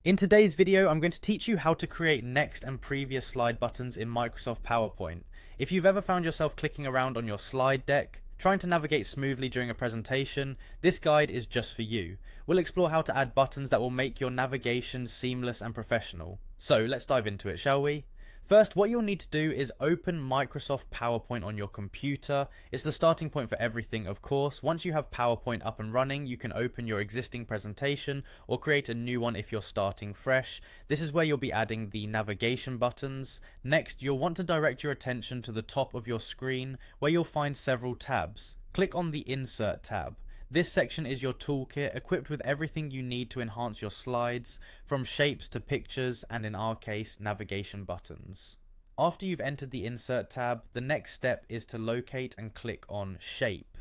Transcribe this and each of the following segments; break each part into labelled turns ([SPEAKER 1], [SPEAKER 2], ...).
[SPEAKER 1] In today's video, I'm going to teach you how to create next and previous slide buttons in Microsoft PowerPoint. If you've ever found yourself clicking around on your slide deck, trying to navigate smoothly during a presentation, this guide is just for you. We'll explore how to add buttons that will make your navigation seamless and professional. So let's dive into it, shall we? First, what you'll need to do is open Microsoft PowerPoint on your computer. It's the starting point for everything, of course. Once you have PowerPoint up and running, you can open your existing presentation or create a new one if you're starting fresh. This is where you'll be adding the navigation buttons. Next, you'll want to direct your attention to the top of your screen where you'll find several tabs. Click on the Insert tab. This section is your toolkit, equipped with everything you need to enhance your slides, from shapes to pictures, and in our case, navigation buttons. After you've entered the Insert tab, the next step is to locate and click on Shape.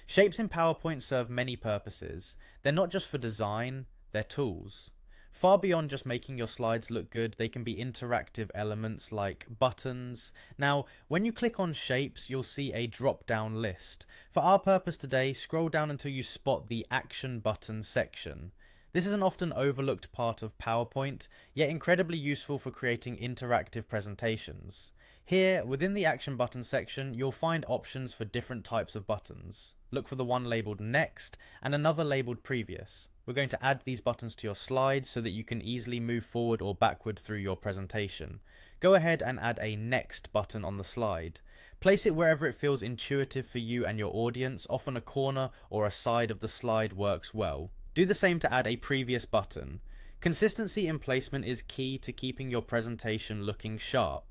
[SPEAKER 1] Shapes in PowerPoint serve many purposes. They're not just for design, they're tools. Far beyond just making your slides look good, they can be interactive elements like buttons. Now, when you click on shapes, you'll see a drop-down list. For our purpose today, scroll down until you spot the Action Button section. This is an often overlooked part of PowerPoint, yet incredibly useful for creating interactive presentations. Here, within the Action Button section, you'll find options for different types of buttons. Look for the one labelled Next and another labelled Previous. We're going to add these buttons to your slides so that you can easily move forward or backward through your presentation. Go ahead and add a Next button on the slide. Place it wherever it feels intuitive for you and your audience. Often a corner or a side of the slide works well. Do the same to add a Previous button. Consistency in placement is key to keeping your presentation looking sharp.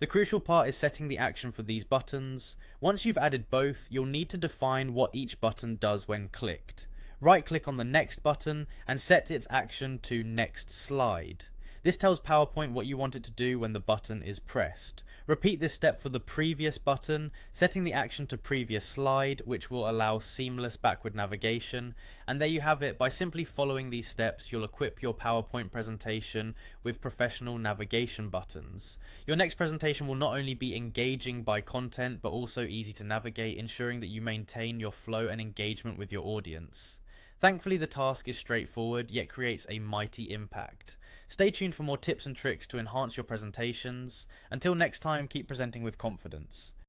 [SPEAKER 1] The crucial part is setting the action for these buttons. Once you've added both, you'll need to define what each button does when clicked. Right-click on the Next button and set its action to Next Slide. This tells PowerPoint what you want it to do when the button is pressed. Repeat this step for the Previous button, setting the action to Previous Slide, which will allow seamless backward navigation. And there you have it. By simply following these steps, you'll equip your PowerPoint presentation with professional navigation buttons. Your next presentation will not only be engaging by content, but also easy to navigate, ensuring that you maintain your flow and engagement with your audience. Thankfully, the task is straightforward, yet creates a mighty impact. Stay tuned for more tips and tricks to enhance your presentations. Until next time, keep presenting with confidence.